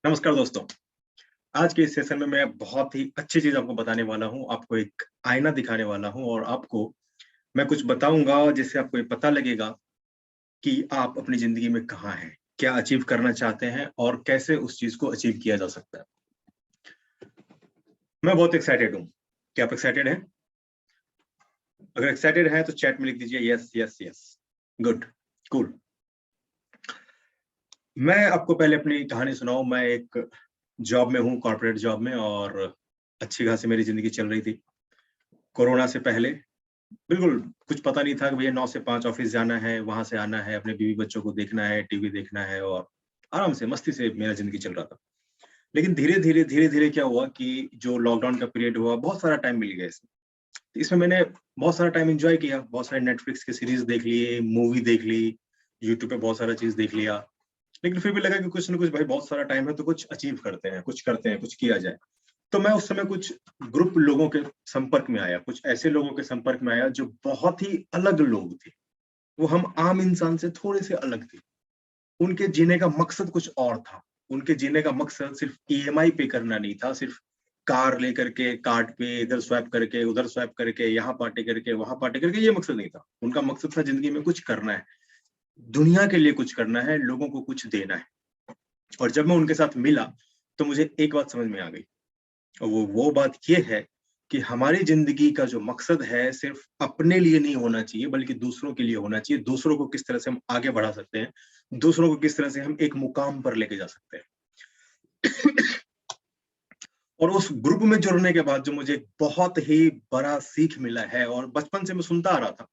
नमस्कार दोस्तों। आज के इस सेशन में मैं बहुत ही अच्छी चीज़ आपको बताने वाला हूँ। आपको एक आईना दिखाने वाला हूँ और आपको मैं कुछ बताऊँगा जिससे आपको ये पता लगेगा कि आप अपनी ज़िंदगी में कहाँ हैं, क्या अचीव करना चाहते हैं और कैसे उस चीज़ को अचीव किया जा सकता है। मैं बहुत एक्साइटेड हूँ। क्या आप एक्साइटेड हैं? अगर एक्साइटेड हैं तो चैट में लिख दीजिए yes, yes, yes. Good, cool. मैं आपको पहले अपनी कहानी सुनाऊँ। मैं एक जॉब में हूँ, कॉर्पोरेट जॉब में, और अच्छी खासी मेरी ज़िंदगी चल रही थी। कोरोना से पहले बिल्कुल, कुछ पता नहीं था कि भैया 9 से 5 ऑफ़िस जाना है, वहाँ से आना है, अपने बीवी-बच्चों को देखना है, टीवी देखना है और आराम से, मस्ती से मेरा ज़िंदगी चल रहा था। लेकिन धीरे-धीरे, धीरे-धीरे क्या हुआ कि जो लॉकडाउन का पीरियड हुआ, बहुत सारा टाइम मिल गया इसमें। इसमें मैंने बहुत सारा टाइम एन्जॉय किया, बहुत सारे नेटफ्लिक्स की सीरीज़ देख लिए, मूवी देख ली, यूट्यूब पे बहुत सारा चीज़ देख लिया। लेकिन फिर भी लगा कि कुछ न कुछ भाई बहुत सारा टाइम है, तो कुछ अचीव करते हैं, कुछ करते हैं, कुछ किया जाए। तो मैं उस समय कुछ ग्रुप लोगों के संपर्क में आया, कुछ ऐसे लोगों के संपर्क में आया जो बहुत ही अलग लोग थे। वो हम आम इंसान से थोड़े से अलग थे। उनके जीने का मकसद कुछ और था। उनके जीने का मकसद सिर्फ ईएमआई पे करना नहीं था, सिर्फ कार लेकर के कार्ड पे इधर स्वैप करके, उधर स्वैप करके, यहाँ पार्टी करके, वहाँ पार्टी करके, ये मकसद नहीं था। उनका मकसद था जिंदगी में कुछ करना है, दुनिया के लिए कुछ करना है, लोगों को कुछ देना है। और जब मैं उनके साथ मिला, तो मुझे एक बात समझ में आ गई। वो बात ये है कि हमारी ज़िंदगी का जो मकसद है सिर्फ़ अपने लिए नहीं होना चाहिए, बल्कि दूसरों के लिए होना चाहिए। दूसरों को किस तरह से हम आगे बढ़ा सकते हैं, दूसरों को किस तरह से हम एक मुकाम पर लेके जा सकते हैं। और उस ग्रुप में जुड़ने के बाद जो मुझे बहुत ही बड़ा सीख मिला है, और बचपन से मैं सुनता आ रहा था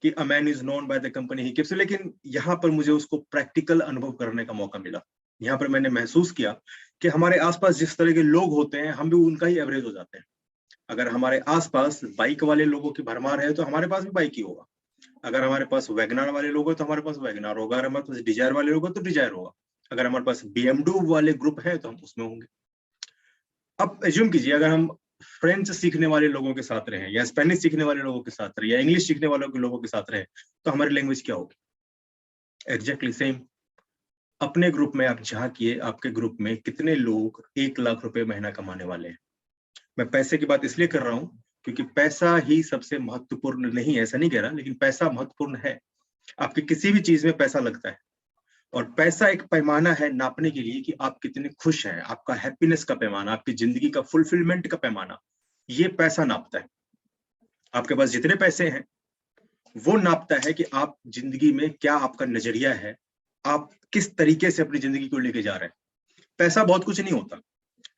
कि a man is known by the company he keeps, लेकिन यहाँ पर मुझे उसको प्रैक्टिकल अनुभव करने का मौका मिला। यहाँ पर मैंने महसूस किया कि हमारे आस-पास जिस तरह के लोग होते हैं, हम भी उनका ही एवरेज हो जाते हैं। अगर हमारे आस-पास बाइक वाले लोगों की भरमार है, तो हमारे पास भी बाइक ही होगा। अगर हमारे पास वैगनआर वाले लोग हैं, तो हमारे पास वैगनआर होगा। अगर हमारे पास डिज़ायर वाले लोग हैं, तो डिज़ायर होगा। अगर हमारे पास बीएमडब्ल्यू वाले ग्रुप है, तो हम उसमें होंगे। अब एज़्यूम कीजिए, अगर हम फ्रेंच सीखने वाले लोगों के साथ रहें, या स्पेनिश सीखने वाले लोगों के साथ रहें, या इंग्लिश सीखने वालों के लोगों के साथ रहें, तो हमारी लैंग्वेज क्या होगी? Exactly same. अपने ग्रुप में आप झाँकिए, आपके ग्रुप में कितने लोग 1 लाख रुपए महीना कमाने वाले हैं? मैं पैसे की बात इसलिए कर रहा हूँ, क्योंकि पैसा ही सबसे महत्वपूर्ण नहीं है, ऐसा नहीं कह रहा, लेकिन पैसा महत्वपूर्ण है। आपकी किसी भी चीज़ में पैसा लगता है, और पैसा एक पैमाना है नापने के लिए कि आप कितने खुश हैं, आपका हैप्पीनेस का पैमाना, आपकी ज़िंदगी का फुलफिलमेंट का पैमाना, ये पैसा नापता है। आपके पास जितने पैसे हैं, वो नापता है कि आप ज़िंदगी में क्या आपका नज़रिया है, आप किस तरीके से अपनी ज़िंदगी को लेके जा रहे हैं। पैसा बहुत कुछ नहीं होता,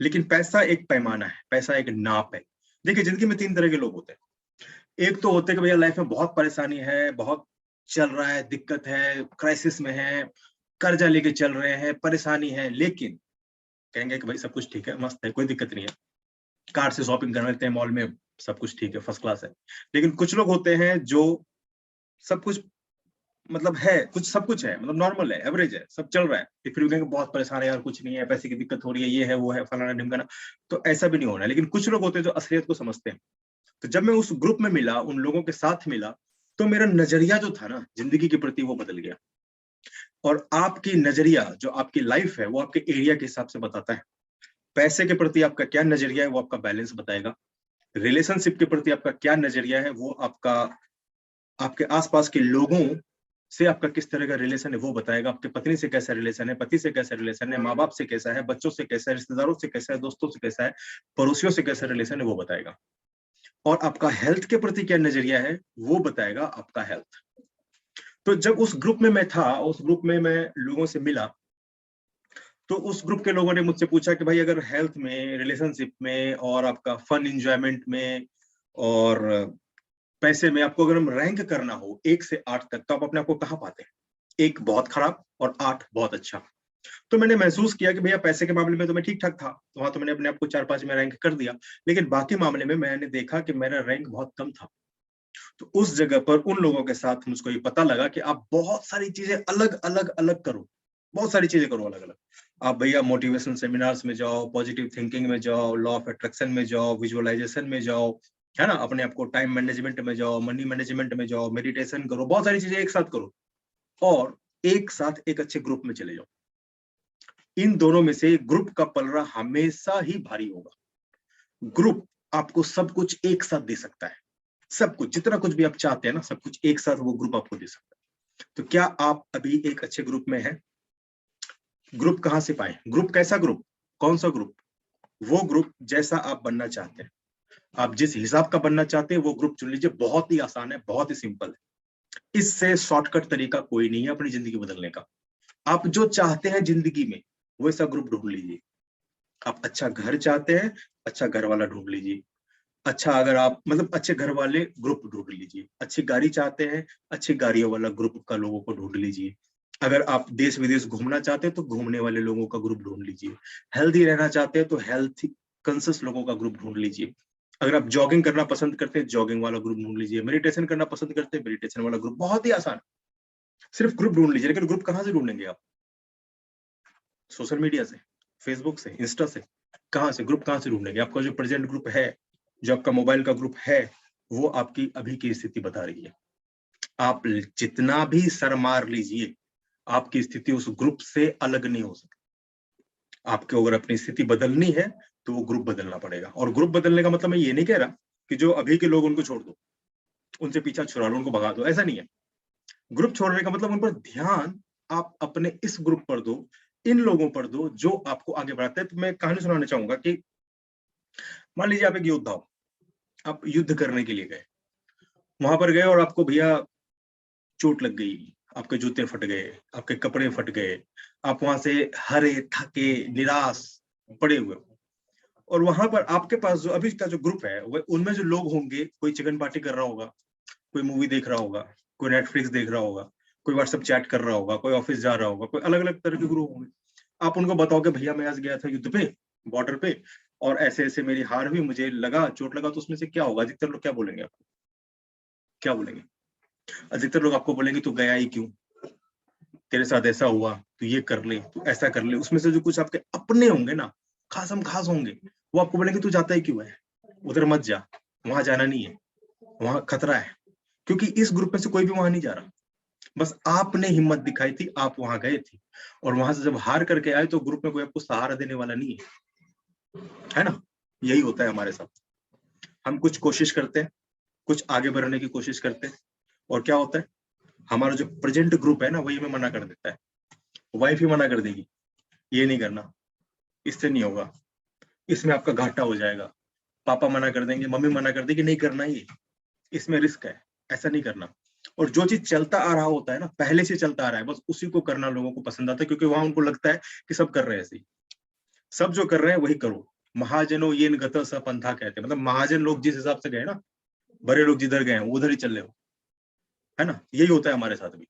लेकिन पैसा एक पैमाना है, पैसा एक नाप है। देखिए, ज़िंदगी में 3 तरह के लोग होते हैं। एक तो होते हैं कि भैया लाइफ में बहुत परेशानी है, बहुत चल रहा है, दिक्कत है, क्राइसिस में है, कर्जा लेके चल रहे हैं, परेशानी है, लेकिन कहेंगे कि भाई सब कुछ ठीक है, मस्त है, कोई दिक्कत नहीं है। कार से शॉपिंग कर लेते हैं मॉल में, सब कुछ ठीक है, फर्स्ट क्लास है। लेकिन कुछ लोग होते हैं जो सब कुछ मतलब है, कुछ सब कुछ है, मतलब नॉर्मल है, एवरेज है, सब चल रहा है। फिर भी कहेंगे बहुत परेशान है यार, कुछ नहीं है, पैसे की दिक्कत हो रही है, ये है, वो है, फलाना-ढिमकाना। तो ऐसा भी नहीं होना है। लेकिन कुछ लोग होते हैं जो असलियत को समझते हैं। तो जब मैं उस ग्रुप में मिला, उन लोगों के साथ मिला, तो मेरा नज़रिया जो था ना ज़िंदगी के प्रति, वो बदल गया। और आपकी नज़रिया, जो आपकी लाइफ़ है, वो आपके एरिया के हिसाब से बताता है। पैसे के प्रति आपका क्या नज़रिया है, वो आपका बैलेंस बताएगा। रिलेशनशिप के प्रति आपका क्या नज़रिया है, वो आपका आपके आस-पास के लोगों से आपका किस तरह का रिलेशन है, वो बताएगा। आपकी पत्नी से कैसा रिलेशन है, पति से कैसा रिलेशन है, माँ-बाप से कैसा है, बच्चों से कैसा है, रिश्तेदारों से कैसा है, दोस्तों से कैसा है, पड़ोसियों से कैसा रिलेशन है, वो बताएगा। और आपका हेल्थ के प्रति क्या नज़रिया है, वो बताएगा आपका हेल्थ। तो जब उस ग्रुप में मैं था, उस ग्रुप में मैं लोगों से मिला, तो उस ग्रुप के लोगों ने मुझसे पूछा कि भाई अगर हेल्थ में, रिलेशनशिप में और आपका फन एन्जॉयमेंट में और पैसे में आपको अगर हम रैंक करना हो 1 से 8 तक, तो आप अपने आप को कहाँ पाते हैं? 1 बहुत खराब और 8 बहुत अच्छा। तो मैंने महसूस किया कि भैया पैसे के मामले में तो मैं ठीक-ठाक था। तो वहाँ तो मैंने अपने आप को 4-5 में रैंक कर दिया। लेकिन बाकी मामले में मैंने देखा कि मेरा रैंक बहुत कम था। तो उस जगह पर उन लोगों के साथ मुझको ये पता लगा कि आप बहुत सारी चीज़ें अलग-अलग करो। बहुत सारी चीज़ें करो अलग-अलग। आप भैया मोटिवेशनल सेमिनार्स में जाओ, पॉजिटिव थिंकिंग में जाओ, लॉ ऑफ अट्रैक्शन में जाओ, विजुअलाइज़ेशन में जाओ, है ना? अपने आप को टाइम मैनेजमेंट में जाओ, मनी मैनेजमेंट में जाओ, मेडिटेशन करो, बहुत सारी चीज़ें एक साथ करो और एक साथ एक अच्छे ग्रुप में चले जाओ। इन दोनों में से ग्रुप का पलड़ा हमेशा ही भारी होगा। ग्रुप आपको सब कुछ एक साथ दे सकता है, सब कुछ, जितना कुछ भी आप चाहते हैं ना, सब कुछ एक साथ वो ग्रुप आपको दे सकता है। तो क्या आप अभी एक अच्छे ग्रुप में हैं? ग्रुप कहां से पाए? ग्रुप कैसा ग्रुप? कौन सा ग्रुप? वो ग्रुप जैसा आप बनना चाहते हैं, आप जिस हिसाब का बनना चाहते हैं वो ग्रुप चुन लीजिए। बहुत ही आसान है, बहुत ही सिंपल है। इससे शॉर्टकट तरीका कोई नहीं है अपनी जिंदगी बदलने का। आप जो चाहते हैं जिंदगी में वैसा ग्रुप ढूंढ लीजिए। आप अच्छा घर चाहते हैं, अच्छा घर वाला ढूंढ लीजिए। अच्छा, अगर आप मतलब अच्छे घर वाले ग्रुप ढूंढ लीजिए। अच्छी गाड़ी चाहते हैं, अच्छी गाड़ियों वाला ग्रुप का लोगों को ढूंढ लीजिए। अगर आप देश विदेश घूमना चाहते हैं तो घूमने वाले लोगों का ग्रुप ढूंढ लीजिए। हेल्दी रहना चाहते हैं तो हेल्थ कॉन्शियस लोगों का ग्रुप ढूंढ लीजिए। अगर आप जॉगिंग करना पसंद करते हैं, जॉगिंग वाला ग्रुप ढूंढ लीजिए। मेडिटेशन करना पसंद करते हैं, मेडिटेशन वाला ग्रुप। बहुत ही आसान, सिर्फ ग्रुप ढूंढ लीजिए। लेकिन ग्रुप कहां से ढूंढेंगे आप? सोशल मीडिया से, फेसबुक से, इंस्टा से? कहां से ग्रुप, कहां से ढूंढेंगे? आपका जो प्रेजेंट ग्रुप है, जो आपका मोबाइल का ग्रुप है, वो आपकी अभी की स्थिति बता रही है। आप जितना भी सर मार लीजिए, आपकी स्थिति उस ग्रुप से अलग नहीं हो सकती। आपको अगर अपनी स्थिति बदलनी है तो वो ग्रुप बदलना पड़ेगा। और ग्रुप बदलने का मतलब मैं ये नहीं कह रहा कि जो अभी के लोग उनको छोड़ दो, उनसे पीछा छुड़ा लो, उनको भगा दो, ऐसा नहीं है। ग्रुप छोड़ने का मतलब उन पर ध्यान आप अपने इस ग्रुप पर दो, इन लोगों पर दो जो आपको आगे बढ़ाते हैं। तो मैं कहानी सुनाना चाहूंगा कि मान लीजिए आप एक योद्धा हो, आप युद्ध करने के लिए गए, वहां पर गए और आपको भैया चोट लग गई, आपके जूते फट गए, आपके कपड़े फट गए, आप वहां से हरे थके निराश पड़े हुए हो। और वहां पर आपके पास जो अभी का जो ग्रुप है, वो उनमें जो लोग होंगे, कोई चिकन पार्टी कर रहा होगा, कोई मूवी देख रहा होगा, कोई नेटफ्लिक्स देख रहा होगा, कोई व्हाट्सएप चैट कर रहा होगा, कोई ऑफिस जा रहा होगा, कोई अलग अलग तरह के ग्रुप होंगे। आप उनको बताओगे भैया मैं आज गया था युद्ध पे, बॉर्डर पे, और ऐसे ऐसे मेरी हार हुई, मुझे लगा, चोट लगा। तो उसमें से क्या होगा? अधिकतर लोग क्या बोलेंगे आपको? क्या बोलेंगे? अधिकतर लोग आपको बोलेंगे तू गया ही क्यों, तेरे साथ ऐसा हुआ, तू ये कर ले, तू ऐसा कर ले। उसमें से जो कुछ आपके अपने होंगे ना, खासम खास होंगे, वो आपको बोलेंगे तू जाता ही क्यों है, उधर मत जा, वहां जाना नहीं है, वहां खतरा है। क्योंकि इस ग्रुप में से कोई भी वहां नहीं जा रहा। बस आपने हिम्मत दिखाई थी, आप वहां गए थे, और वहां से जब हार करके आए तो ग्रुप में कोई आपको सहारा देने वाला नहीं है ना? यही होता है हमारे साथ। हम कुछ कोशिश करते हैं, कुछ आगे बढ़ने की कोशिश करते हैं, और क्या होता है, हमारा जो प्रेजेंट ग्रुप है ना, वही हमें मना कर देता है। वाइफ ही मना कर देगी, ये नहीं करना, इससे नहीं होगा, इसमें आपका घाटा हो जाएगा। पापा मना कर देंगे, मम्मी मना कर देगी, नहीं करना, ये इसमें रिस्क है, ऐसा नहीं करना। और जो चीज चलता आ रहा होता है ना, पहले से चलता आ रहा है, बस उसी को करना लोगों को पसंद आता है, क्योंकि वहां उनको लगता है कि सब कर रहे हैं ऐसे ही, सब जो कर रहे हैं वही करो। महाजनो ये गत स पंथा कहते हैं, मतलब महाजन लोग जिस हिसाब से गए ना, बड़े लोग जिधर गए उधर ही चल रहे हो, है ना? यही होता है हमारे साथ भी।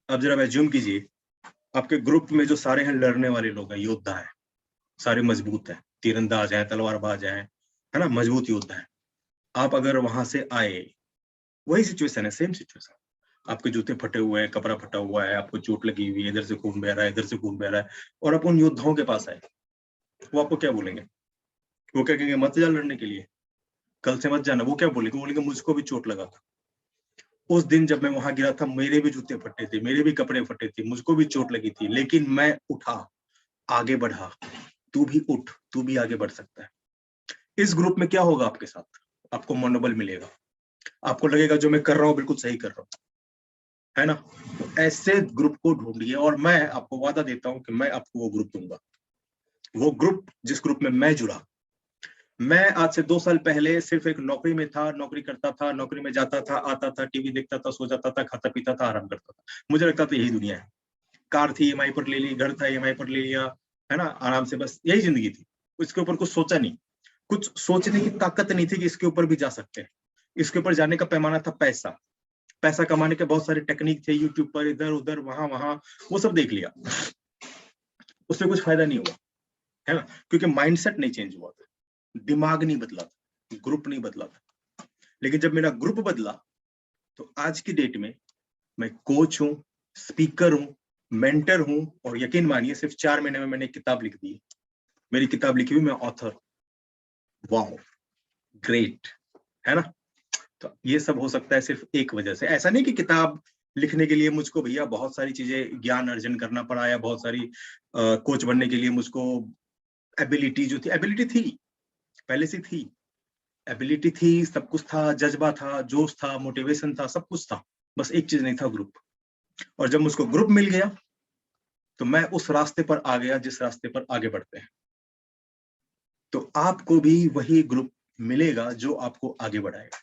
अब जरा एज्यूम कीजिए, आपके ग्रुप में जो सारे हैं लड़ने वाले लोग हैं, योद्धा है, सारे मजबूत है, तीरंदाज है, तलवारबाज है ना, मजबूत योद्धा है। आप अगर वहां से आए, वही सिचुएशन है, सेम सिचुएशन, आपके जूते फटे हुए हैं, कपड़ा फटा हुआ है, आपको चोट लगी हुई है, इधर से खून बह रहा है, इधर से खून बह रहा है, और आप उन योद्धाओं के पास आए, वो आपको क्या बोलेंगे? वो क्या कहेंगे? मत जा लड़ने के लिए, कल से मत जाना। वो क्या बोलेंगे? बोलेंगे मुझको भी चोट लगा था, उस दिन जब मैं वहां गिरा था मेरे भी जूते फटे थे, मेरे भी कपड़े फटे थे, मुझको भी चोट लगी थी, लेकिन मैं उठा, आगे बढ़ा। तू भी उठ, तू भी आगे बढ़ सकता है। इस ग्रुप में क्या होगा आपके साथ? आपको मनोबल मिलेगा, आपको लगेगा जो मैं कर रहा हूँ बिल्कुल सही कर रहा हूँ, है ना? तो ऐसे ग्रुप को ढूंढिए, और मैं आपको वादा देता हूं कि मैं आपको वो ग्रुप दूंगा। वो ग्रुप जिस ग्रुप में मैं जुड़ा, मैं आज से 2 साल पहले सिर्फ एक नौकरी में था, नौकरी करता था, नौकरी में जाता था, आता था, टीवी देखता था, सो जाता था, खाता पीता था, आराम करता था। मुझे लगता था यही दुनिया है। कार थी ईएमआई पर ले ली, घर था ईएमआई पर ले लिया, है ना, आराम से, बस यही जिंदगी थी। इसके ऊपर कुछ सोचा नहीं, कुछ सोचने की ताकत नहीं थी कि इसके ऊपर भी जा सकते हैं। इसके ऊपर जाने का पैमाना था पैसा, पैसा कमाने के बहुत सारे टेक्निक थे यूट्यूब पर, इधर उधर वहां वहां, वो सब देख लिया, उससे कुछ फायदा नहीं हुआ, है ना? क्योंकि माइंडसेट नहीं चेंज हुआ था, दिमाग नहीं बदला था, ग्रुप नहीं बदला था। लेकिन जब मेरा ग्रुप बदला, तो आज की डेट में मैं कोच हूँ, स्पीकर हूँ, मेंटर हूँ, और यकीन मानिए सिर्फ 4 महीने में मैंने एक किताब लिख दी है। मेरी किताब लिखी हुई, मैं ऑथर। वाह, ग्रेट, है ना? तो ये सब हो सकता है सिर्फ एक वजह से। ऐसा नहीं कि किताब लिखने के लिए मुझको भैया बहुत सारी चीजें ज्ञान अर्जन करना पड़ा, या बहुत सारी कोच बनने के लिए मुझको एबिलिटी जो थी, एबिलिटी थी पहले से थी, एबिलिटी थी, सब कुछ था, जज्बा था, जोश था, मोटिवेशन था, सब कुछ था, बस एक चीज नहीं था, ग्रुप। और जब मुझको ग्रुप मिल गया तो मैं उस रास्ते पर आ गया जिस रास्ते पर आगे बढ़ते हैं। तो आपको भी वही ग्रुप मिलेगा जो आपको आगे बढ़ाएगा,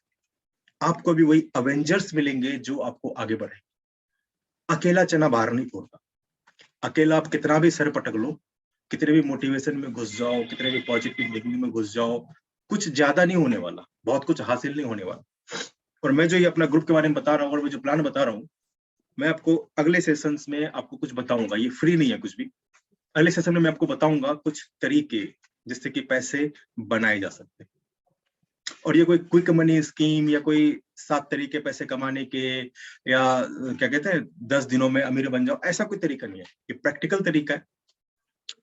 आपको भी वही अवेंजर्स मिलेंगे जो आपको आगे बढ़ाएंगे। अकेला चना बाहर नहीं फोड़ता, अकेला आप कितना भी सर पटक लो, कितने भी मोटिवेशन में घुस जाओ, कितने भी पॉजिटिव थिंकिंग में घुस जाओ, कुछ ज्यादा नहीं होने वाला, बहुत कुछ हासिल नहीं होने वाला। और मैं जो ये अपना ग्रुप के बारे में बता रहा हूँ और मैं जो प्लान बता रहा हूँ, मैं आपको अगले सेशंस में आपको कुछ बताऊंगा, ये फ्री नहीं है कुछ भी। अगले सेशन में मैं आपको बताऊंगा कुछ तरीके जिससे कि पैसे बनाए जा सकते हैं। और ये कोई क्विक मनी स्कीम या कोई 7 तरीके पैसे कमाने के, या क्या कहते हैं 10 दिनों में अमीर बन जाओ, ऐसा कोई तरीका नहीं है। ये प्रैक्टिकल तरीका है।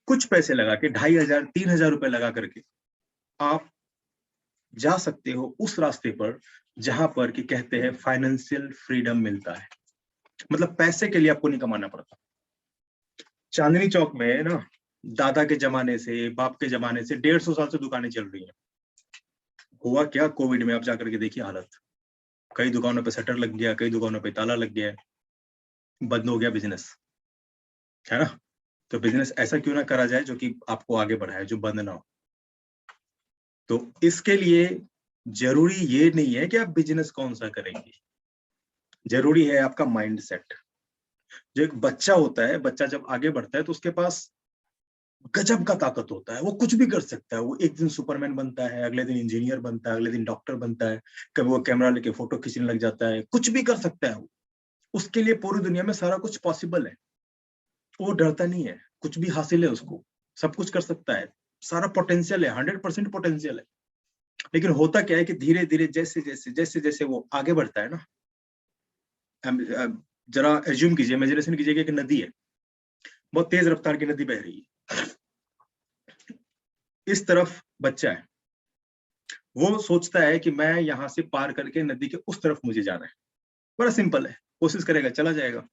कुछ पैसे लगा के 2500 3000 रुपए लगा करके आप जा सकते हो उस रास्ते पर जहां पर कि कहते हैं फाइनेंशियल फ्रीडम मिलता है। मतलब पैसे के लिए आपको नहीं कमाना पड़ता। चांदनी चौक में ना दादा के जमाने से, बाप के जमाने से 150 साल से दुकानें चल रही हैं। हुआ क्या, कोविड में आप जाकर के देखिए हालत, कई दुकानों पे शटर लग गया, कई दुकानों पे ताला लग गया, बंद हो गया बिजनेस, है ना। तो बिजनेस ऐसा क्यों ना करा जाए जो कि आपको आगे बढ़ाए, जो बंद ना हो। तो इसके लिए जरूरी ये नहीं है कि आप बिजनेस कौन सा करेंगे, जरूरी है आपका माइंड सेट। जो एक बच्चा होता है, बच्चा जब आगे बढ़ता है तो उसके पास गजब का ताकत होता है, वो कुछ भी कर सकता है। वो एक दिन सुपरमैन बनता है, अगले दिन इंजीनियर बनता है, अगले दिन डॉक्टर बनता है, कभी वो कैमरा लेके फोटो खींचने लग जाता है, कुछ भी कर सकता है वो। उसके लिए पूरी दुनिया में सारा कुछ पॉसिबल है। वो डरता नहीं है, कुछ भी हासिल है उसको, सब कुछ कर सकता है, सारा पोटेंशियल है, 100% पोटेंशियल है। लेकिन होता क्या है कि धीरे धीरे जैसे जैसे वो आगे बढ़ता है ना, जरा एज्यूम कीजिए, इमेजिनेशन कीजिए कि एक नदी है, बहुत तेज रफ्तार की नदी बह रही है, इस तरफ बच्चा है, वो सोचता है कि मैं यहां से पार करके नदी के उस तरफ मुझे जाना है। बड़ा सिंपल है, कोशिश करेगा, चला जाएगा,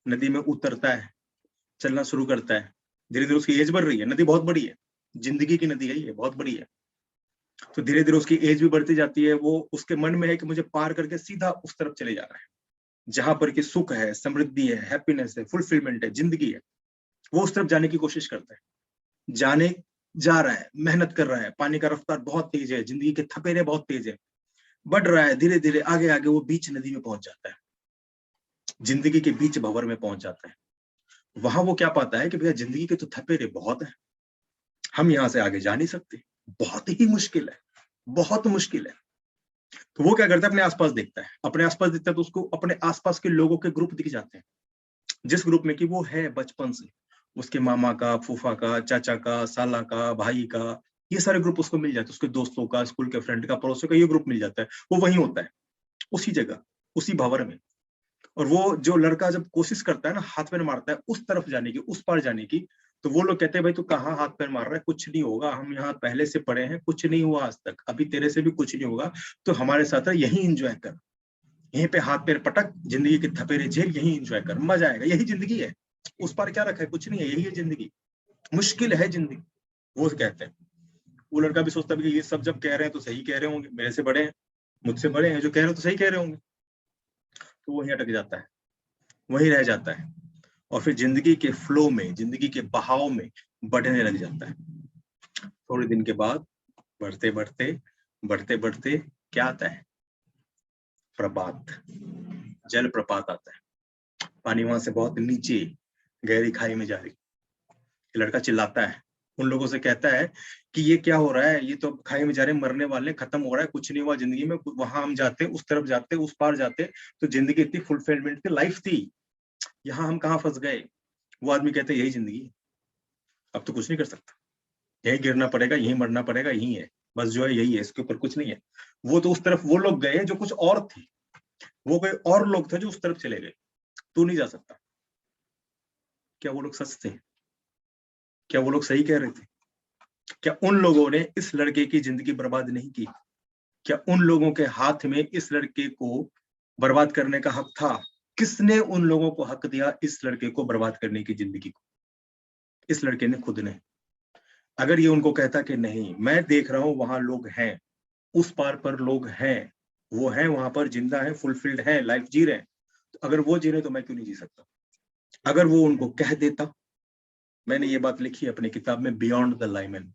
नदी में उतरता है, चलना शुरू करता है, धीरे धीरे उसकी एज बढ़ रही है, नदी बहुत बड़ी है, जिंदगी की नदी है ये, बहुत बड़ी है। तो धीरे धीरे उसकी एज भी बढ़ती जाती है, वो उसके मन में है कि मुझे पार करके सीधा उस तरफ चले जाना है जहां पर कि सुख है, समृद्धि है, हैप्पीनेस है, फुलफिलमेंट है, जिंदगी है। वो उस तरफ जाने की कोशिश करता है, जाने जा रहा है, मेहनत कर रहा है, पानी का रफ्तार बहुत तेज है, जिंदगी के थपेरे बहुत तेज है, बढ़ रहा है धीरे धीरे, आगे आगे वो बीच नदी में पहुंच जाता है, जिंदगी के बीच भंवर में पहुंच जाता है। वहां वो क्या पाता है कि भैया जिंदगी के तो थपेरे बहुत है, हम यहाँ से आगे जा नहीं सकते, बहुत ही मुश्किल है, बहुत मुश्किल है। तो वो क्या करता है, अपने आसपास देखता है, अपने आसपास देखता है तो उसको अपने आसपास के लोगों के ग्रुप दिख जाते हैं, जिस ग्रुप में कि वो है बचपन से, उसके मामा का, फूफा का, चाचा का, साला का, भाई का, ये सारे ग्रुप उसको मिल जाते हैं, उसके दोस्तों का, स्कूल के फ्रेंड का, पड़ोसियों का, ये ग्रुप मिल जाता है। वो वहीं होता है, उसी जगह, उसी भंवर में। और वो जो लड़का जब कोशिश करता है ना, हाथ पैर मारता है उस तरफ जाने की, उस पार जाने की, तो वो लोग कहते हैं भाई तू कहाँ हाथ पैर मार रहा है, कुछ नहीं होगा, हम यहाँ पहले से पढ़े हैं, कुछ नहीं हुआ आज तक, अभी तेरे से भी कुछ नहीं होगा, तो हमारे साथ है, यही इंजॉय कर, यहीं पे हाथ पैर पटक, जिंदगी के थपेरे झेल, यही इंजॉय कर, मजा आएगा, यही जिंदगी है, उस पार क्या रखा है, कुछ नहीं है, यही है जिंदगी, मुश्किल है जिंदगी। वो कहते हैं, वो लड़का भी सोचता है कि ये सब जब कह रहे हैं तो सही कह रहे होंगे, मेरे से बड़े हैं, मुझसे बड़े हैं, जो कह रहे हो तो सही कह रहे होंगे। तो वहीं अटक जाता है, वहीं रह जाता है, और फिर जिंदगी के फ्लो में, जिंदगी के बहाव में बढ़ने लग जाता है। थोड़े दिन के बाद बढ़ते बढ़ते बढ़ते बढ़ते क्या आता है, प्रपात, जल प्रपात आता है, पानी वहां से बहुत नीचे गहरी खाई में जा रही। लड़का चिल्लाता है, उन लोगों से कहता है कि ये क्या हो रहा है, ये तो खाई में जा रहे, मरने वाले, खत्म हो रहा है, कुछ नहीं हुआ जिंदगी में, वहां हम जाते, उस तरफ जाते, उस पार जाते, तो जिंदगी इतनी फुलफिलमेंट की लाइफ थी, यहाँ हम कहाँ फंस गए। वो आदमी कहते हैं यही जिंदगी, अब तो कुछ नहीं कर सकता, यही गिरना पड़ेगा, यही मरना पड़ेगा, यही है, बस जो है यही है, इसके ऊपर कुछ नहीं है। वो तो उस तरफ वो लोग गए जो कुछ और थे, वो कोई और लोग थे जो उस तरफ चले गए, तू नहीं जा सकता। क्या वो लोग सच थे? क्या वो लोग सही कह रहे थे? क्या उन लोगों ने इस लड़के की जिंदगी बर्बाद नहीं की? क्या उन लोगों के हाथ में इस लड़के को बर्बाद करने का हक था? किसने उन लोगों को हक दिया इस लड़के को बर्बाद करने की जिंदगी को? इस लड़के ने खुद ने। अगर ये उनको कहता कि नहीं, मैं देख रहा हूं वहां लोग हैं, उस पार पर लोग हैं, वो हैं वहां पर, जिंदा है, फुलफिल्ड है, लाइफ जी रहे हैं, तो अगर वो जी रहे तो मैं क्यों नहीं जी सकता? अगर वो उनको कह देता, मैंने ये बात लिखी है अपनी किताब में बियॉन्ड द लाइमन,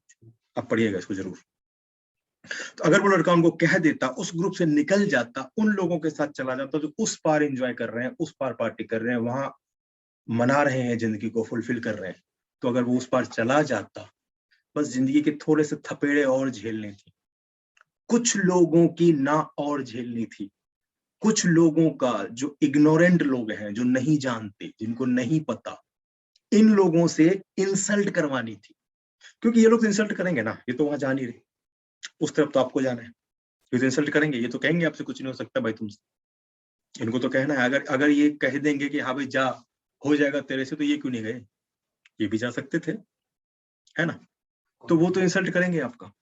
आप पढ़िएगा इसको जरूर। तो अगर वो लड़का उनको कह देता, उस ग्रुप से निकल जाता, उन लोगों के साथ चला जाता जो उस पार एंजॉय कर रहे हैं, उस पार पार्टी कर रहे हैं, वहां मना रहे हैं, जिंदगी को फुलफिल कर रहे हैं, तो अगर वो उस पार चला जाता, बस जिंदगी के थोड़े से थपेड़े और झेलने थी, कुछ लोगों की ना और झेलनी थी, कुछ लोगों का, जो इग्नोरेंट लोग हैं, जो नहीं जानते, जिनको नहीं पता, इन लोगों से इंसल्ट करवानी थी। क्योंकि ये लोग तो इंसल्ट करेंगे ना, ये तो वहां जा नहीं रहे, उस तरफ तो आपको जाना है, ये तो इंसल्ट करेंगे, ये तो कहेंगे आपसे कुछ नहीं हो सकता भाई तुमसे। इनको तो कहना है, अगर अगर ये कह देंगे कि हाँ भाई जा, हो जाएगा तेरे से, तो ये क्यों नहीं गए? ये भी जा सकते थे, है ना? तो वो तो इंसल्ट करेंगे आपका,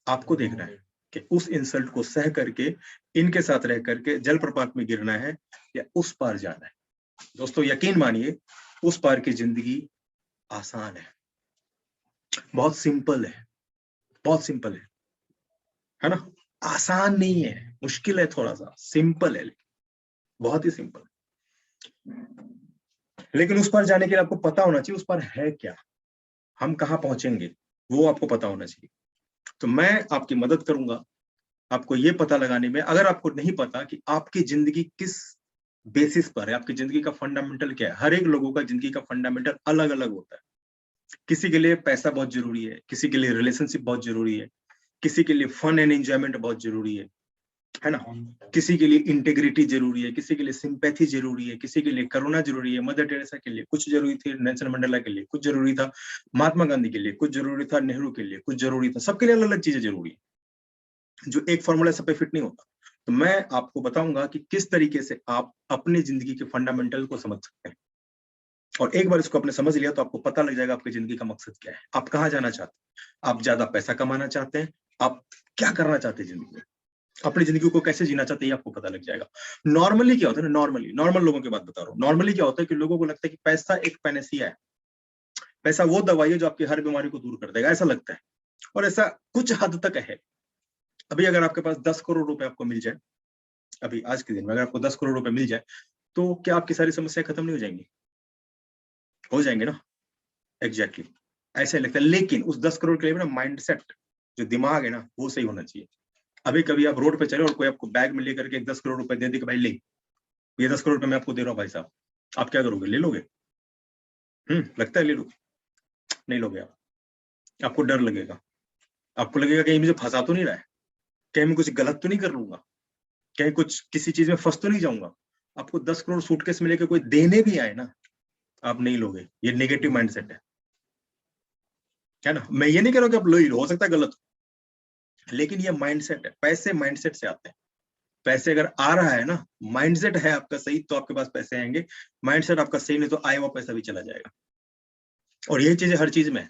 आपको देखना है कि उस इंसल्ट को सह करके, इनके साथ रह करके जलप्रपात में गिरना है या उस पार जाना है। दोस्तों यकीन मानिए, उस पार की जिंदगी आसान है, बहुत सिंपल है, बहुत सिंपल है ना? आसान नहीं है, मुश्किल है, थोड़ा सा सिंपल है, बहुत ही सिंपल। लेकिन उस पार जाने के लिए आपको पता होना चाहिए उस पार है क्या, हम कहाँ पहुंचेंगे, वो आपको पता होना चाहिए। तो मैं आपकी मदद करूंगा आपको ये पता लगाने में, अगर आपको नहीं पता कि आपकी जिंदगी किस बेसिस पर है, आपकी जिंदगी का फंडामेंटल क्या है। हर एक लोगों का जिंदगी का फंडामेंटल अलग अलग होता है। किसी के लिए पैसा बहुत जरूरी है, किसी के लिए रिलेशनशिप बहुत जरूरी है, किसी के लिए फन एंड एंजॉयमेंट बहुत जरूरी है ना? किसी के लिए इंटेग्रिटी जरूरी है, किसी के लिए सिंपैथी जरूरी है, किसी के लिए करुणा जरूरी है। मदर टेरेसा के लिए कुछ जरूरी थी, नेल्सन मंडेला के लिए कुछ जरूरी था, महात्मा गांधी के लिए कुछ जरूरी था, नेहरू के लिए कुछ जरूरी था। सबके लिए अलग अलग चीजें जरूरी है, जो एक फॉर्मूला सब पे फिट नहीं होता। तो मैं आपको बताऊंगा कि किस तरीके से आप अपनी जिंदगी के फंडामेंटल को समझ सकते हैं, और एक बार इसको आपने समझ लिया तो आपको पता लग जाएगा आपकी जिंदगी का मकसद क्या है, आप कहाँ जाना चाहते हैं, आप ज्यादा पैसा कमाना चाहते हैं, आप क्या करना चाहते हैं जिंदगी में, अपनी जिंदगी को कैसे जीना चाहते हैं, आपको पता लग जाएगा। नॉर्मली क्या होता है ना, नॉर्मल लोगों की बात बता रहा हूँ, नॉर्मली क्या होता है कि लोगों को लगता है कि पैसा एक पैनेसिया है, पैसा वो दवाई है जो आपकी हर बीमारी को दूर कर देगा, ऐसा लगता है। और ऐसा कुछ हद तक है। अभी अगर आपके पास 10 करोड़ रुपए आपको मिल जाए, अभी आज के दिन में अगर आपको 10 करोड़ रुपए मिल जाए, तो क्या आपकी सारी समस्या खत्म नहीं हो जाएंगी? हो जाएंगे ना, एग्जैक्टली ऐसा ही लगता है। लेकिन उस 10 करोड़ के लिए ना माइंडसेट, जो दिमाग है ना, वो सही होना चाहिए। अभी कभी आप रोड पे चले और कोई आपको बैग में लेकर के 10 करोड़ रुपए दे दे कि भाई ले, ये 10 करोड़ रुपए मैं आपको दे रहा हूँ भाई साहब, आप क्या करोगे? ले लोगे? लगता है ले लोगे? नहीं लोगे आप, आपको डर लगेगा, आपको लगेगा कहीं मुझे फंसा तो नहीं रहा है, कहीं मैं कुछ गलत तो नहीं कर लूंगा, कहीं कुछ किसी चीज में फंस तो नहीं जाऊंगा। आपको 10 करोड़ सूटकेस में लेकर कोई देने भी आए ना, आप नहीं लोगे। ये नेगेटिव माइंडसेट है ना? मैं ये नहीं कह रहा कि आप लो ही लो, हो सकता है गलत हो, लेकिन ये माइंडसेट है, पैसे माइंडसेट से आते हैं। पैसे अगर आ रहा है ना, माइंडसेट है आपका सही तो आपके पास पैसे आएंगे, माइंडसेट आपका सही नहीं तो आया हुआ पैसा भी चला जाएगा। और यही चीजें हर चीज में है,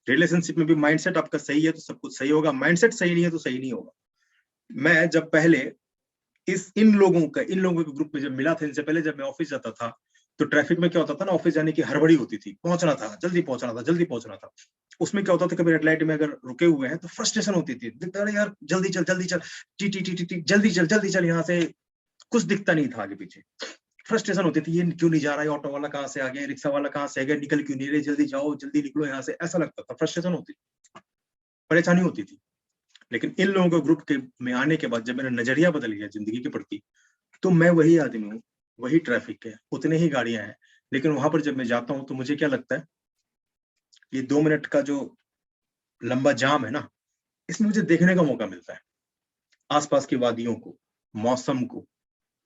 रिलेशनशिप में भी माइंडसेट आपका सही है तो सब कुछ सही होगा, माइंडसेट सही नहीं है तो सही नहीं होगा। मैं जब पहले इन लोगों के ग्रुप में जब मिला था, इनसे पहले जब मैं ऑफिस जाता था, तो ट्रैफिक में क्या होता था ना, ऑफिस जाने की हड़बड़ी होती थी, पहुंचना था, जल्दी पहुंचना था, जल्दी पहुंचना था। उसमें क्या होता था, कभी रेड लाइट में अगर रुके हुए हैं तो फ्रस्ट्रेशन होती थी, अरे यार जल्दी चल जल्दी चल, T T T T T जल्दी चल यहाँ से, कुछ दिखता नहीं था आगे पीछे, फ्रस्ट्रेशन होती थी, ये क्यों नहीं जा रहा है, ऑटो वाला कहाँ से आ गया, रिक्शा वाला कहाँ से आ गया, निकल क्यों नहीं रहे, जल्दी जाओ, जल्दी निकलो यहाँ से, ऐसा लगता था, फ्रस्ट्रेशन होती थी, परेशानी होती थी। लेकिन इन लोगों के ग्रुप के में आने के बाद जब मेरा नजरिया बदल गया जिंदगी के प्रति, तो मैं वही आदमी हूँ, वही ट्रैफिक है, उतने ही गाड़ियां हैं, लेकिन वहां पर जब मैं जाता हूँ तो मुझे क्या लगता है, ये 2 मिनट का जो लंबा जाम है ना, इसमें मुझे देखने का मौका मिलता है आसपास की वादियों को, मौसम को,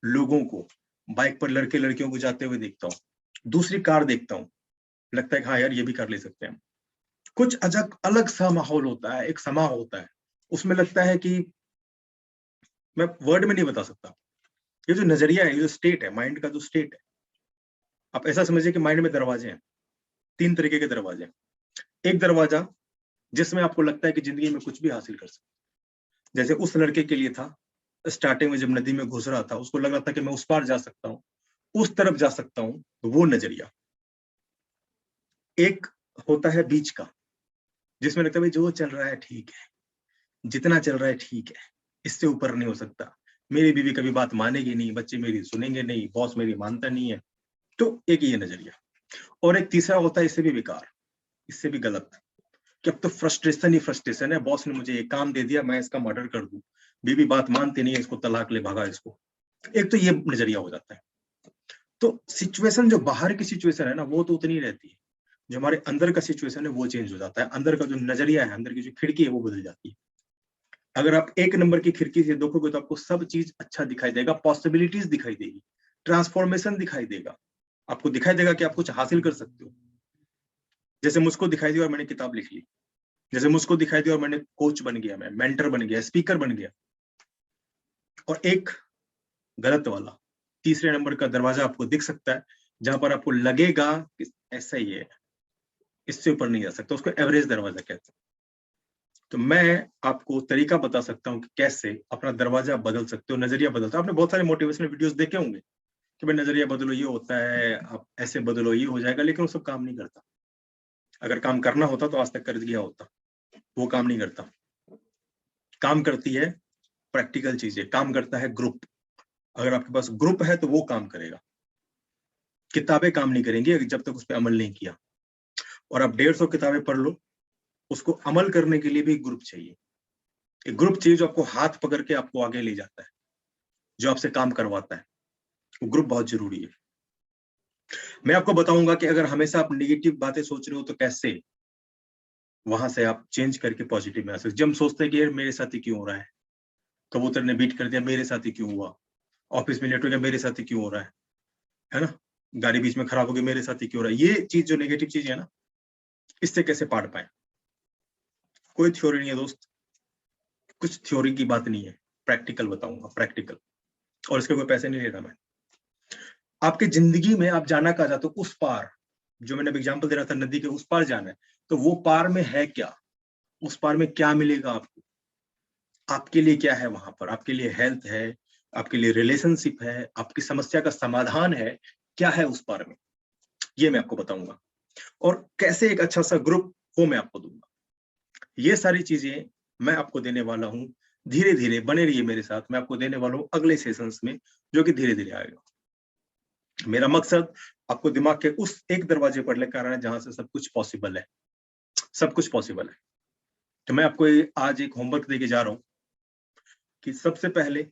लोगों को, बाइक पर लड़के लड़कियों को जाते हुए देखता हूँ, दूसरी कार देखता हूँ, लगता है कि हाँ यार ये भी कर ले सकते हैं। कुछ अजब अलग सा माहौल होता है, एक समा होता है, उसमें लगता है कि मैं वर्ड में नहीं बता सकता। ये जो नजरिया है, ये जो स्टेट है, माइंड का जो स्टेट है, आप ऐसा समझिए कि माइंड में दरवाजे हैं, 3 तरीके के दरवाजे हैं। एक दरवाजा जिसमें आपको लगता है कि जिंदगी में कुछ भी हासिल कर सकते, जैसे उस लड़के के लिए था, स्टार्टिंग में जब नदी में घुस रहा था उसको लग रहा था कि मैं उस पार जा सकता हूँ, उस तरफ जा सकता हूं, तो वो नजरिया। एक होता है बीच का, जिसमें लगता है भाई जो चल रहा है ठीक है, जितना चल रहा है ठीक है, इससे ऊपर नहीं हो सकता, मेरी बीवी कभी बात मानेगी नहीं, बच्चे मेरी सुनेंगे नहीं, बॉस मेरी मानता नहीं है। तो एक ये नजरिया। और एक तीसरा होता है इससे भी बेकार, इससे भी गलत, कि अब तो फ्रस्ट्रेशन ही फ्रस्ट्रेशन है, बॉस ने मुझे ये काम दे दिया, मैं इसका मर्डर कर दूं, बीवी बात मानती नहीं है, इसको तलाक ले, भागा इसको। एक तो ये नजरिया हो जाता है। तो सिचुएशन जो बाहर की सिचुएशन है ना, वो तो उतनी रहती है, जो हमारे अंदर का सिचुएशन है वो चेंज हो जाता है, अंदर का जो नजरिया है, अंदर की जो खिड़की है वो बदल जाती है। अगर आप एक नंबर की खिड़की से देखोगे तो आपको सब चीज अच्छा दिखाई देगा, पॉसिबिलिटीज दिखाई देगी, ट्रांसफॉर्मेशन दिखाई देगा, आपको दिखाई देगा कि आप कुछ हासिल कर सकते हो। जैसे मुझको दिखाई दिया और मैंने किताब लिख ली, जैसे मुझको दिखाई दिया और मैंने कोच बन गया, मैं मेंटर बन गया, स्पीकर बन गया। और एक गलत वाला तीसरे नंबर का दरवाजा आपको दिख सकता है, जहां पर आपको लगेगा कि ऐसा ही है, इससे ऊपर नहीं जा सकता, उसको एवरेज दरवाजा कहते हैं। तो मैं आपको तरीका बता सकता हूँ कि कैसे अपना दरवाजा बदल सकते हो, नजरिया बदलता है। आपने बहुत सारे मोटिवेशनल वीडियोस देखे होंगे कि भाई नजरिया बदलो, ये होता है, आप ऐसे बदलो, ये हो जाएगा, लेकिन वो सब काम नहीं करता। अगर काम करना होता तो आज तक कर दिया होता, वो काम नहीं करता। काम करती है प्रैक्टिकल चीजें, काम करता है ग्रुप। अगर आपके पास ग्रुप है तो वो काम करेगा। किताबें काम नहीं करेंगी जब तक उस पर अमल नहीं किया। और आप 150 किताबें पढ़ लो, उसको अमल करने के लिए भी ग्रुप चाहिए। एक ग्रुप चाहिए जो आपको हाथ पकड़ के आपको आगे ले जाता है, जो आपसे काम करवाता है। वो ग्रुप बहुत जरूरी है। मैं आपको बताऊंगा कि अगर हमेशा आप नेगेटिव बातें सोच रहे हो तो कैसे वहां से आप चेंज करके पॉजिटिव में आ सकते। जब हम सोचते हैं कि यार मेरे साथ ही क्यों हो रहा है, कबूतर ने बीट कर दिया, मेरे साथ ही क्यों हुआ, ऑफिस में लेट हो गया, मेरे साथ ही क्यों हो रहा है ना, गाड़ी बीच में खराब हो गई, मेरे साथ ही क्यों हो रहा है। ये चीज जो नेगेटिव चीज है ना, इससे कैसे पार पाए। कोई थ्योरी नहीं है दोस्त, कुछ थ्योरी की बात नहीं है, प्रैक्टिकल बताऊंगा, प्रैक्टिकल। और इसके कोई पैसे नहीं ले रहा मैं। आपकी जिंदगी में आप जाना कहा जाता हो उस पार, जो मैंने एग्जाम्पल दे रहा था, नदी के उस पार जाना है, तो वो पार में है क्या, उस पार में क्या मिलेगा आपको, आपके लिए क्या है वहां पर, आपके लिए हेल्थ है, आपके लिए रिलेशनशिप है, आपकी समस्या का समाधान है, क्या है उस पार में, ये मैं आपको बताऊंगा। और कैसे एक अच्छा सा ग्रुप, वो मैं आपको दूंगा। ये सारी चीजें मैं आपको देने वाला हूँ। धीरे धीरे बने रहिए मेरे साथ, मैं आपको देने वाला हूँ अगले सेशंस में, जो कि धीरे धीरे आएगा। मेरा मकसद आपको दिमाग के उस एक दरवाजे पर लेकर आना है जहां से सब कुछ पॉसिबल है, सब कुछ पॉसिबल है। तो मैं आपको आज एक होमवर्क देके जा रहा हूँ कि सबसे पहले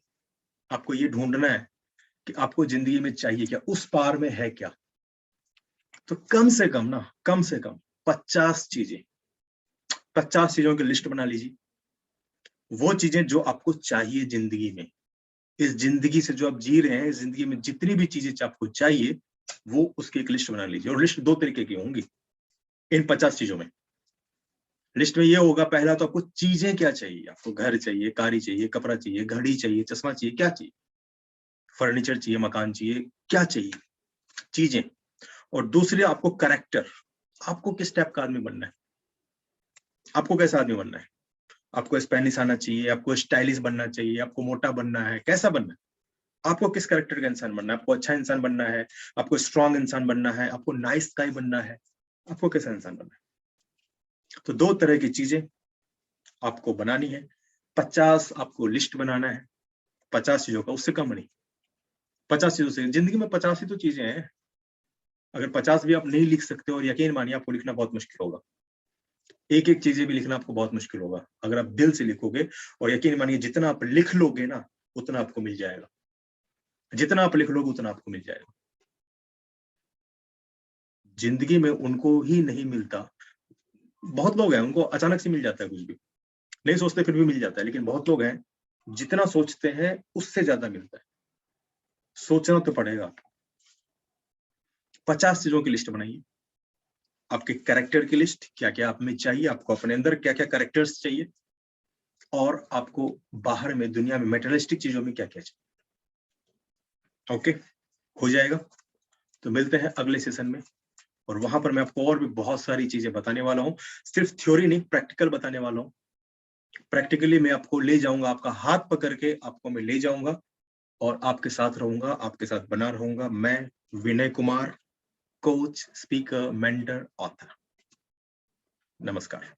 आपको ये ढूंढना है कि आपको जिंदगी में चाहिए क्या, उस पार में है क्या। तो कम से कम ना, कम से कम 50 चीजें, 50 चीजों की लिस्ट बना लीजिए। वो चीजें जो आपको चाहिए जिंदगी में, इस जिंदगी से जो आप जी रहे हैं, इस जिंदगी में जितनी भी चीजें आपको चाहिए, वो उसकी एक लिस्ट बना लीजिए। और लिस्ट दो तरीके की होंगी इन 50 चीजों में। लिस्ट में ये होगा, पहला तो आपको चीजें क्या चाहिए, आपको घर चाहिए, कारी चाहिए, कपड़ा चाहिए, घड़ी चाहिए, चश्मा चाहिए, क्या चाहिए, फर्नीचर चाहिए, मकान चाहिए, क्या चाहिए, चीजें। और दूसरे आपको करेक्टर, आपको किस टाइप का आदमी बनना है, आपको कैसा आदमी बनना है। आपको स्पेनिश आना चाहिए, आपको स्टाइलिश बनना चाहिए, आपको मोटा बनना है, कैसा बनना है, आपको किस करेक्टर का इंसान बनना है, आपको अच्छा इंसान बनना है, आपको स्ट्रांग इंसान बनना है, आपको नाइस गाय बनना है, आपको कैसा इंसान बनना है। तो दो तरह की चीजें आपको बनानी है। 50 आपको लिस्ट बनाना है, 50 चीजों का, उससे कम नहीं। 50 चीजों से जिंदगी में 50 ही तो चीजें हैं। अगर 50 भी आप नहीं लिख सकते, और यकीन मानिए आपको लिखना बहुत मुश्किल होगा, एक एक चीजें भी लिखना आपको बहुत मुश्किल होगा अगर आप दिल से लिखोगे। और यकीन मानिए जितना आप लिख लोगे ना, उतना आपको मिल जाएगा, जितना आप लिख लोगे उतना आपको मिल जाएगा। जिंदगी में उनको ही नहीं मिलता, बहुत लोग हैं उनको अचानक से मिल जाता है कुछ भी, नहीं सोचते फिर भी मिल जाता है, लेकिन बहुत लोग हैं जितना सोचते हैं उससे ज्यादा मिलता है। सोचना तो पड़ेगा आपको। 50 चीजों की लिस्ट बनाइए, आपके कैरेक्टर की लिस्ट, क्या क्या आप में चाहिए, आपको अपने अंदर क्या क्या कैरेक्टर्स चाहिए, और आपको बाहर में दुनिया में मेटेरियलिस्टिक चीजों में क्या क्या चाहिए। ओके, हो जाएगा। तो मिलते हैं अगले सेशन में, और वहां पर मैं आपको और भी बहुत सारी चीजें बताने वाला हूँ, सिर्फ थ्योरी नहीं, प्रैक्टिकल बताने वाला हूँ। प्रैक्टिकली मैं आपको ले जाऊंगा, आपका हाथ पकड़ के आपको मैं ले जाऊंगा और आपके साथ रहूंगा, आपके साथ बना रहूंगा। मैं Vinay Kumar, coach, speaker, mentor, author. नमस्कार।